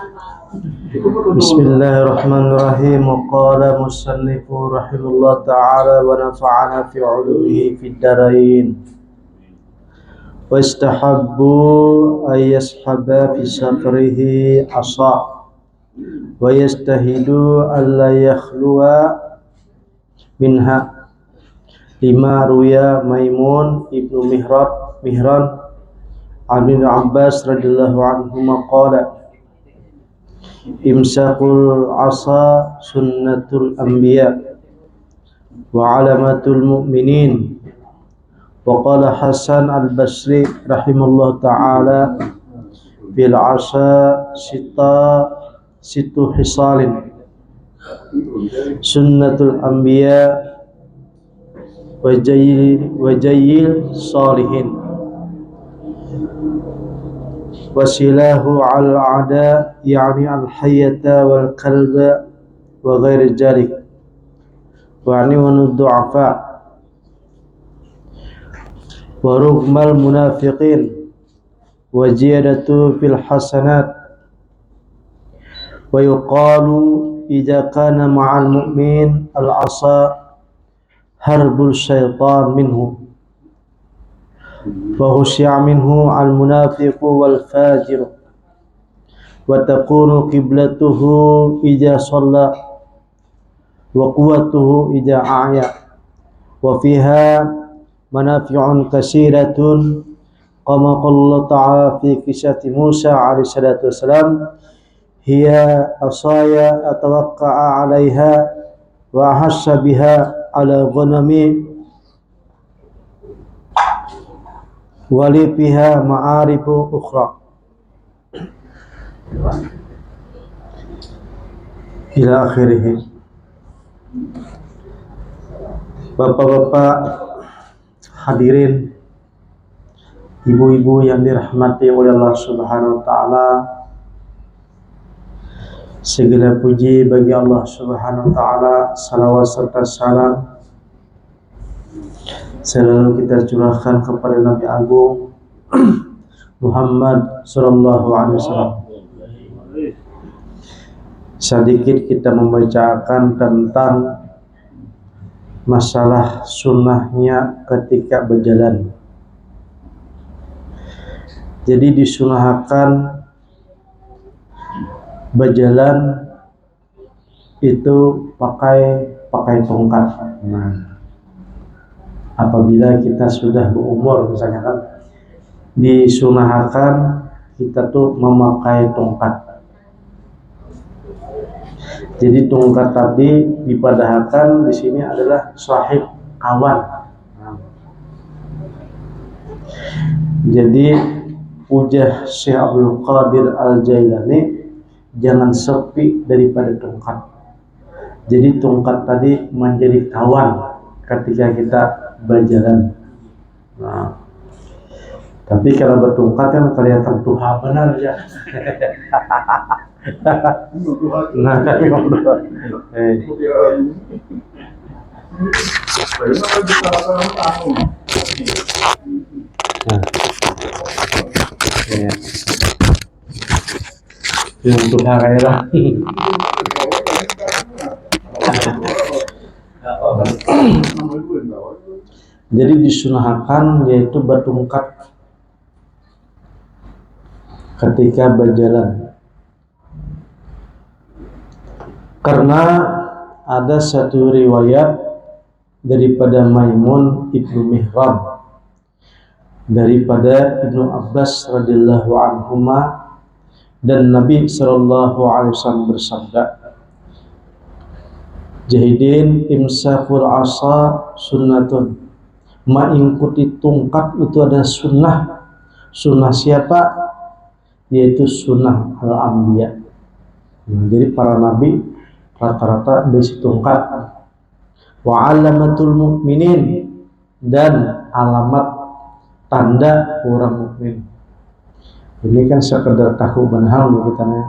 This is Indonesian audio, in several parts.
Bismillahirrahmanirrahim. Qala musannifu rahimahullah ta'ala wa nafa'ana fi 'ulumihi fid dharain. Wa istahabbu ay yashaba fi safarihi asa wa yastahidu alla yakhluwa minha lima ruya Maimun ibnu Mihran Ibn Abbas radhiyallahu anhuma qala imsakul asa sunnatul anbiya wa alamatul mu'minin. Wa qala Hasan al-Basri rahimallahu ta'ala bil asa situ hisalin sunnatul anbiya wa jayyil salihin wasilahu al-ada yani al-hayyata wal kalba wa ghairi jalik wa ni'unu du'afa wa rugmal munafiqin wa ziyadatu fil hasanat wa yuqalu idza kana ma'al mu'min al-asa harbul syaitan minhu فخشع منه المنافق والفاجر وتكون قبلته إذا صلى وقوته إذا أعيا وفيها منافع كثيرة كما قال الله تعالى في قصة موسى عليه الصلاة والسلام هي عصاي أتوقع عليها وأحس بها على غنمي wali fiha ma'arifu ukhra ila akhirih. Bapak-bapak hadirin, ibu-ibu yang dirahmati oleh Allah Subhanahu wa taala, segala puji bagi Allah Subhanahu wa taala, salawat serta salam selalu kita curahkan kepada Nabi Agung Muhammad sallallahu alaihi wasallam. Sedikit kita membacakan tentang masalah sunnahnya ketika berjalan. Jadi disunahkan berjalan itu pakai tongkat. Apabila kita sudah berumur misalnya kan, disunahkan kita tuh memakai tongkat. Jadi tongkat tadi dipadahkan di sini adalah sahib, kawan. Jadi ujah Syekh Abdul Qadir Al-Jailani, jangan sepi daripada tongkat. Jadi tongkat tadi menjadi kawan ketika kita berjalan. Nah, tapi kalau bertongkat kan kelihatan Tuhan benar ya. Nah, tapi yang Tuhan kaya. Jadi disunahkan yaitu bertongkat ketika berjalan, karena ada satu riwayat daripada Maimun ibnu Mihran daripada Ibnu Abbas radhiyallahu anhuma, dan Nabi sallallahu alaihi wasallam bersabda, jahidin imsakul asa sunnatun, mengikuti tongkat itu ada sunnah. Sunnah siapa? Yaitu sunnah al-anbiya. Jadi para nabi rata-rata besi tongkat. Wa alamatul mu'minin, dan alamat tanda orang mukmin. Ini kan sekedar tahu benhal kita nih.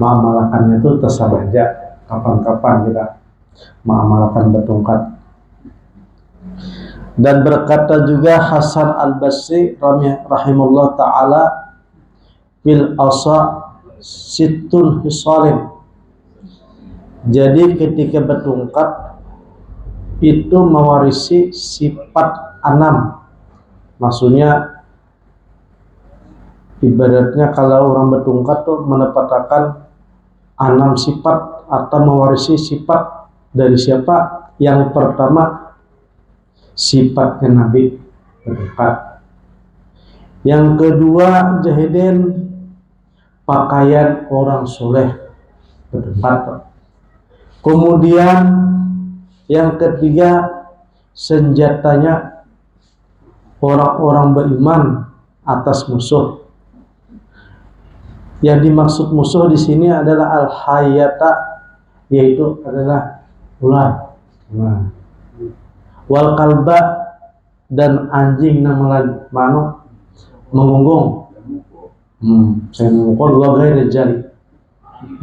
Mengamalkannya itu tersabar aja. Kapan-kapan kita mengamalkan bertongkat. Dan berkata juga Hasan al-Basri rahimahullah ta'ala bil asa situn hisalin. Jadi ketika bertungkat itu mewarisi sifat 6. Maksudnya ibaratnya kalau orang bertungkat tuh mendapatkan 6 sifat atau mewarisi sifat dari siapa? Yang pertama sifatnya Nabi bertungkat. Yang kedua jahidin pakaian orang soleh bertungkat. Kemudian yang ketiga senjatanya orang-orang beriman atas musuh. Yang dimaksud musuh di sini adalah al-hayata, yaitu adalah ular. Nah. Wal kalba dan anjing nama mano menggonggong. Saya mengukul wa ghairi jari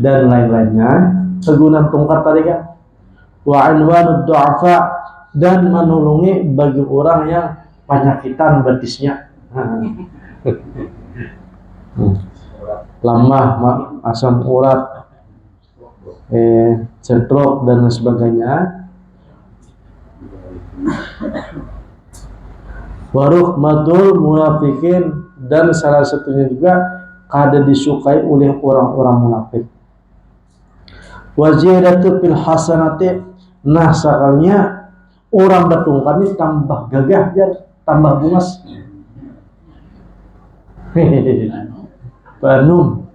dan lain-lainnya. Kegunaan tungkat tadi kan. Wa anwanud du'afa dan menolongi bagi orang yang penyakitan betisnya. Lemah, asam urat, stroke dan sebagainya. Waruh madul munafikin dan salah satunya juga kada disukai oleh orang-orang munafik. Wajidatu fil hasanati, nah sakalnya orang bertungkat ini tambah gagah dan tambah bungas. Banum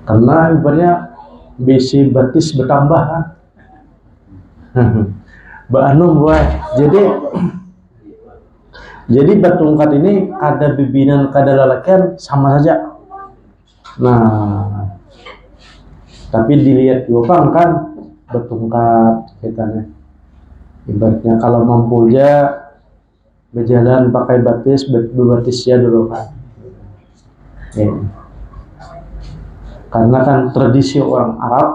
karena ibaratnya bisi batis bertambah kan. Banum boy. Jadi bertungkat ini ada bibinan kada lalakan sama saja. Nah, tapi dilihat juga kan bertungkat kitanya. Ibaratnya kalau mampu aja berjalan pakai batis, berbatis ya dulu kan. Karena kan tradisi orang Arab,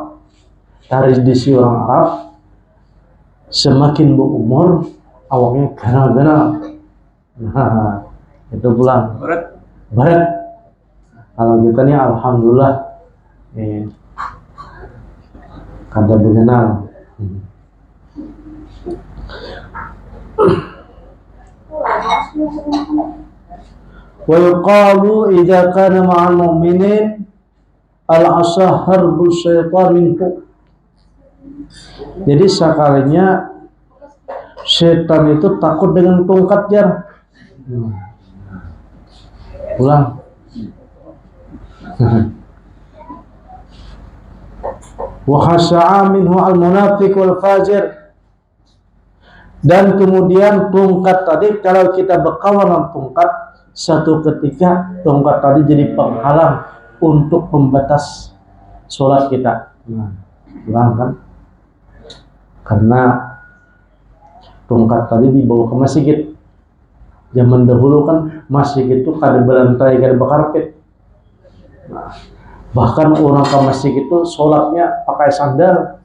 semakin berumur awaknya ganal-ganal. Nah, itu pulang berat. Kalau kita nih alhamdulillah kada berkenal. Wa yuqalu idza kana ma'al mu'minin al-asa harbu syaitan minhu. Jadi sekalinya setan itu takut dengan tongkat jar. Pulang. Wa khasha'a minhu al-munafiq wal fajir. Dan kemudian tongkat tadi kalau kita berkawan dengan tongkat, satu ketika tongkat tadi jadi penghalang untuk pembatas sholat kita. Pulang kan? Karena tongkat tadi dibawa ke masjid. Zaman dahulu kan masjid itu kada berantai, kada berkarpet. Bahkan orang ke masjid itu sholatnya pakai sandal,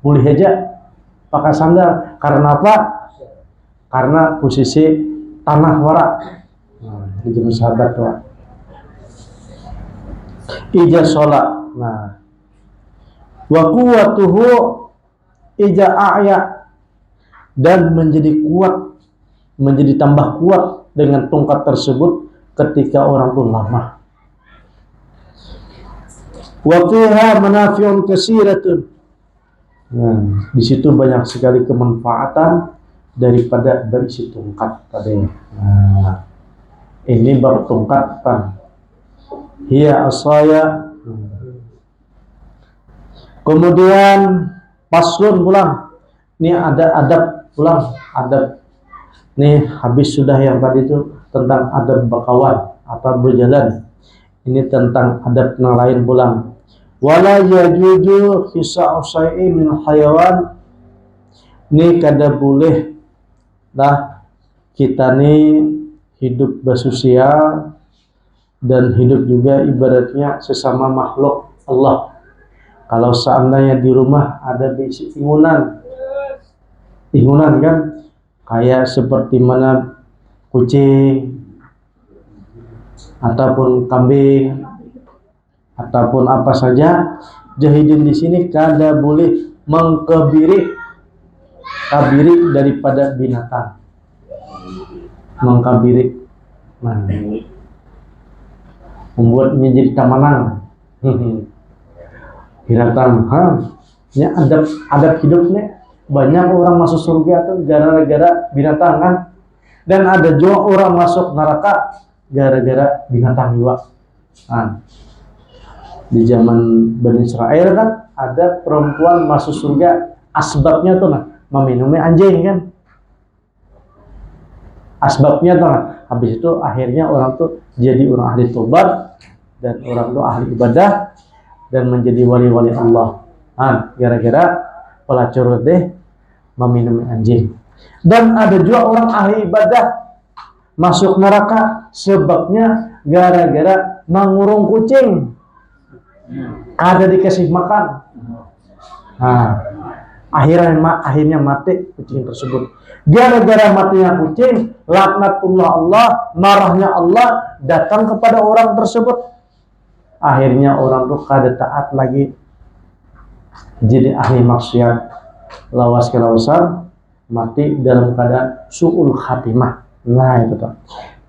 boleh aja pakai sandal. Karena apa? Karena posisi tanah warak. Di zaman sahabat tuh. Ija sholat. Nah, wa quwwatuhu ija a'ya, dan menjadi kuat, menjadi tambah kuat dengan tongkat tersebut ketika orang itu lemah. Wa fiha manafi'un katsiratun. Nah, di situ banyak sekali kemanfaatan daripada berisi tongkat tadi. Nah, ini bab tongkat kan. Hiya asaya. Kemudian paslun pulang. Ini ada adab pulang, adab. Nih habis sudah yang tadi itu tentang adab berkawan atau berjalan. Ini tentang adab yang lain pulang. Wala yajuju hisa'u syai'in min hayawan. Ini kada boleh lah kita nih hidup bersosial dan hidup juga ibaratnya sesama makhluk Allah. Kalau seandainya di rumah ada bisi ingunan kan, kayak seperti mana kucing ataupun kambing, ataupun apa saja. Jahidin di sini kada boleh mengkabiri daripada binatang. Mengkabiri, membuatnya jadi tamanang. Binatang, ya adab hidupnya. Banyak orang masuk surga tuh gara-gara binatang kan. Dan ada juga orang masuk neraka gara-gara binatang juga. Di zaman Bani Israel kan ada perempuan masuk surga, asbabnya tuh meminumnya anjing kan. Asbabnya tuh habis itu akhirnya orang tuh jadi orang ahli tobat dan orang tuh ahli ibadah dan menjadi wali-wali Allah. Gara-gara pelacur deh meminum anjing. Dan ada juga orang ahli ibadah masuk neraka sebabnya gara-gara mengurung kucing. Ada dikasih makan. Akhirnya mati kucing tersebut. Gara-gara matinya kucing, laknatullah Allah, marahnya Allah datang kepada orang tersebut. Akhirnya orang tuh kada taat lagi, jadi ahli maksiat, lawas kelausan, mati dalam keadaan su'ul khatimah. Nah itu tuh.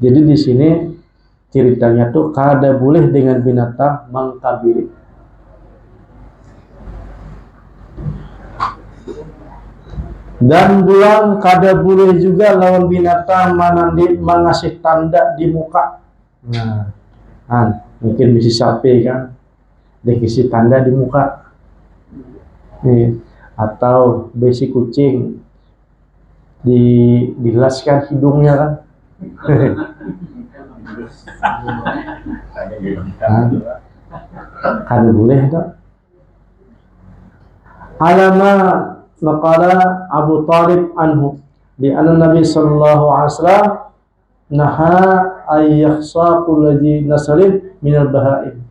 Jadi di sini ceritanya tuh kada boleh dengan binatang mengkabiri. Dan bulan kada boleh juga lawan binatang mengasih tanda di muka. Mungkin bisa sapi kan, dikasih tanda di muka. Atau besi kucing dibilaskan hidungnya kan. Kada boleh itu. Alama maqala Abu Talib anhu di anna Nabi sallallahu alaihi wasallam naha ayyahsa kulli nasalin minal bahaim.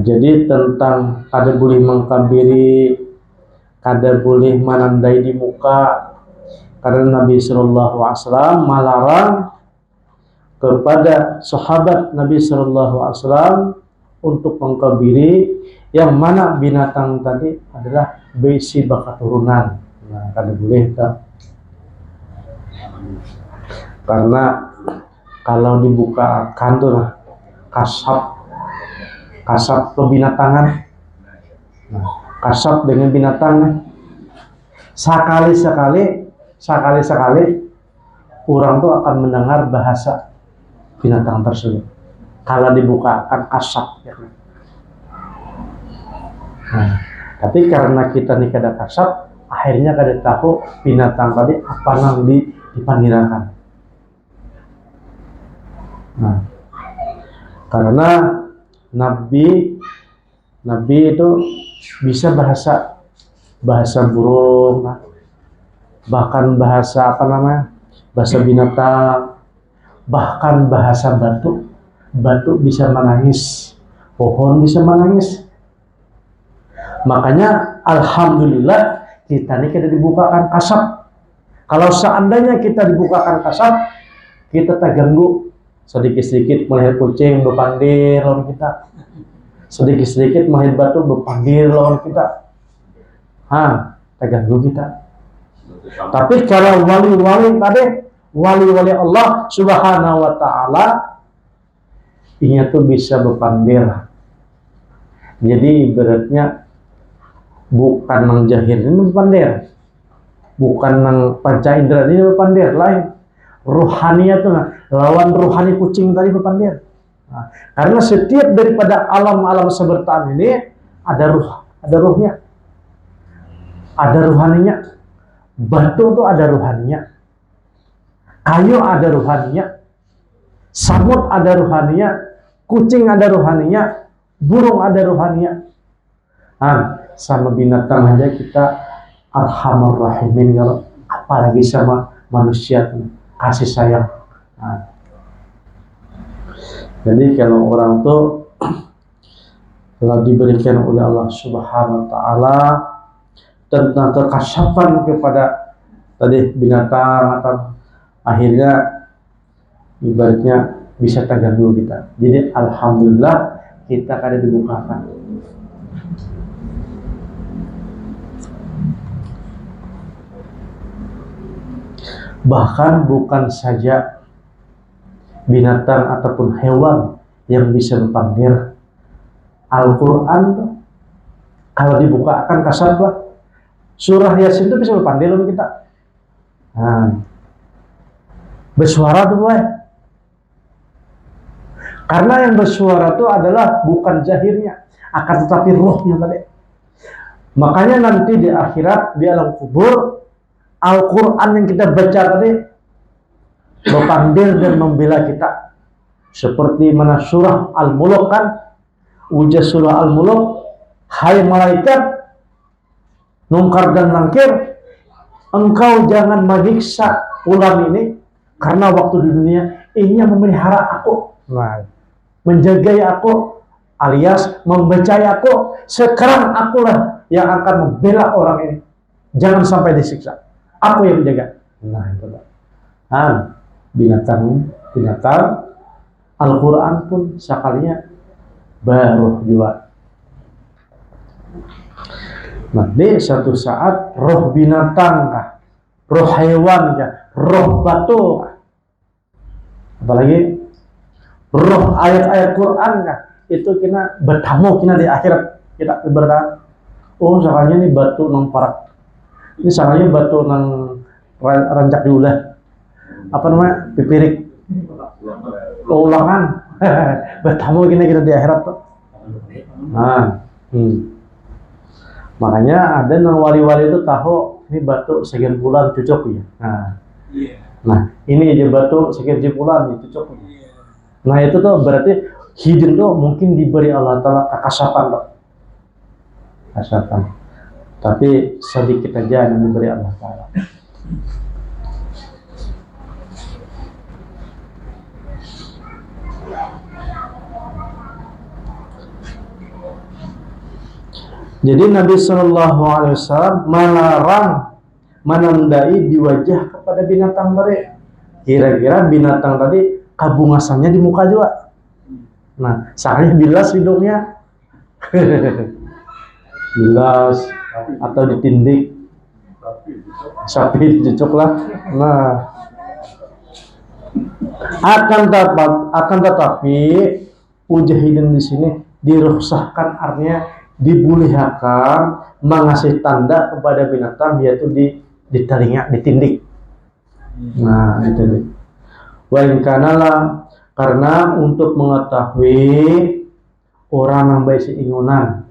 Jadi tentang kada boleh mengkabiri, kada boleh menandai di muka, karena Nabi sallallahu alaihi wasallam melarang kepada sahabat Nabi sallallahu alaihi wasallam untuk mengkabiri yang mana binatang tadi adalah besi bakat turunan. Kada boleh tak? Karena kalau dibuka kantor kasap kebinatangan, kasap dengan binatang, sekali-sekali orang tuh akan mendengar bahasa binatang tersebut kalau dibukakan kasap ya. Tapi karena kita nih kada kasap, akhirnya kada tahu binatang tadi apa nang dipanggilkan. Karena Nabi itu bisa bahasa burung, bahkan bahasa bahasa binatang, bahkan bahasa batu bisa menangis, pohon bisa menangis. Makanya alhamdulillah kita ini kita dibukakan kasap. Kalau seandainya kita dibukakan kasap, kita terganggu. Sedikit-sedikit melihat kucing berpandir lawan kita, sedikit-sedikit melihat batu berpandir lawan kita, terganggu kita. Tapi kalau wali-wali Allah subhanahu wa ta'ala, ini tuh bisa berpandir. Jadi ibaratnya bukan nang jahir ini berpandir, bukan nang panca indera ini berpandir, lain. Ruhaniyah tuh lawan ruhani kucing tadi berpandir. Karena setiap daripada alam-alam sebertaan ini ada ruhnya, ada ruhaninya. Batu tuh ada ruhaninya, kayu ada ruhaninya, samut ada ruhaninya, kucing ada ruhaninya, burung ada ruhaninya. Sama binatang aja kita arhamar rahimin, kalau apalagi sama manusia kasih sayang. Jadi kalau orang tuh kalau diberikan oleh Allah Subhanahu wa ta'ala tentang kekasyapan kepada tadi binatang, atau akhirnya ibaratnya bisa terganggu kita. Jadi alhamdulillah kita kada dibukakan. Bahkan bukan saja binatang ataupun hewan yang bisa berpandir. Al-Quran tuh kalau dibuka akan kasar lah. Surah Yasin itu bisa berpandir loh kita. Nah, bersuara tuh boy. Karena yang bersuara itu adalah bukan zahirnya, akan tetapi rohnya tadi. Makanya nanti di akhirat, di alam kubur, Al-Quran yang kita baca tadi berpandir dan membela kita. Seperti mana surah Al-Mulk kan, ujar surah Al-Mulk, hai malaikat, mungkar dan nangkir, engkau jangan menyiksa ulam ini, karena waktu di dunia ini yang memelihara aku. Nah, menjagai aku alias mempercayai aku. Sekarang akulah yang akan membela orang ini, jangan sampai disiksa, aku yang menjaga. Nah itu binatang Al-Quran pun sekalinya baru juga. Nanti satu saat roh binatang kah, roh hewan kah, roh batu kah, apalagi roh ayat-ayat Quran kah, itu kena bertamu kena di akhirat kita berdan. Oh soalnya ini batu nang parak, ini soalnya batu nang rancak diulah, apa namanya, pipirik, ulangan. Bertamu kena di akhirat tuh. Nah, makanya ada nang wali-wali itu tahu ini batu sekian bulan cocok ya. Nah ini aja batu sekian bulan itu cocok. Nah itu tuh berarti hidin tuh mungkin diberi Allah Ta'ala kekasapan tuh. Kasapan. Tapi sedikit aja yang diberi Allah Ta'ala. Jadi Nabi SAW melarang menandai di wajah kepada binatang tadi. Kira-kira binatang tadi kabungasannya di muka juga. Nah, saya bilas hidungnya. Bilas atau ditindik. Sapi dicocok lah. Nah, akan tetapi ujahidin di sini dirukhsahkan, artinya dibolehkan mengasih tanda kepada binatang, yaitu di telinga, ditindik. Nah, ditindik. Wa in kanala, karena untuk mengetahui orang yang baik seingunan,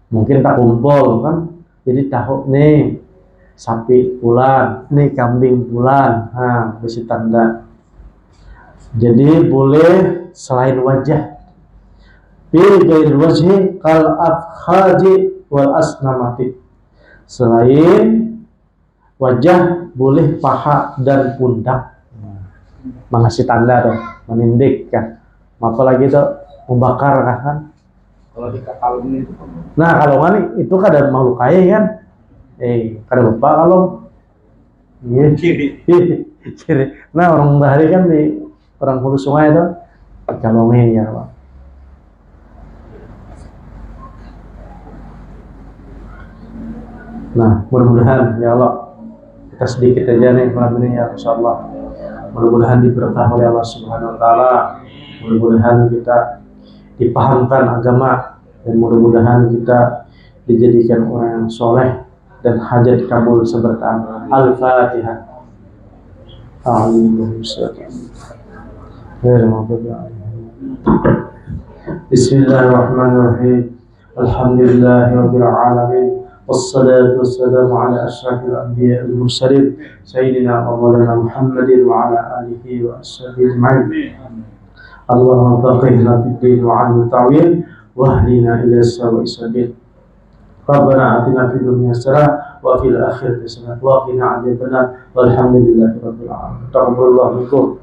mungkin tak kumpul kan, jadi tahu nih sapi pulan, nih kambing pulan, nah besi tanda. Jadi boleh selain wajah, gairil wajhi kal afkhaji wal asnamati, selain wajah boleh paha dan pundak. Mengasih tanda tuh, menindik kan, apalagi tuh membakar kan. Kalau di kalung itu, Nah kalau kan itu kan ada makhluk kaya kan, kada lupa kalau kiri. Nah orang bahari kan di orang hulu sungai itu kalongnya ya Pak. Nah mudah-mudahan ya Allah, kita sedikit aja nih malam ini ya insyaallah. Mudah-mudahan diberkah oleh Allah Subhanahu wa Ta'ala. Mudah-mudahan kita dipahamkan agama, dan mudah-mudahan kita dijadikan orang yang soleh dan hajat kabul seberkah. Al-Fatihah. Bismillahirrahmanirrahim. Alhamdulillahirabbil alamin. Wassalatu wassalamu ala asyrafil anbiya'i wal mursalin sayyidina wa maulana Muhammadin wa ala alihi wa ashabihi ajma'in. Allahumma faqihna fid din wa 'allimna ta'wil wa hdina ila sawa'is sabil. Rabbana atina fid dunya hasanah wa fil akhirati hasanah wa qina adzabannar. Walhamdulillahi rabbil alamin. Taqabbalallahu minkum.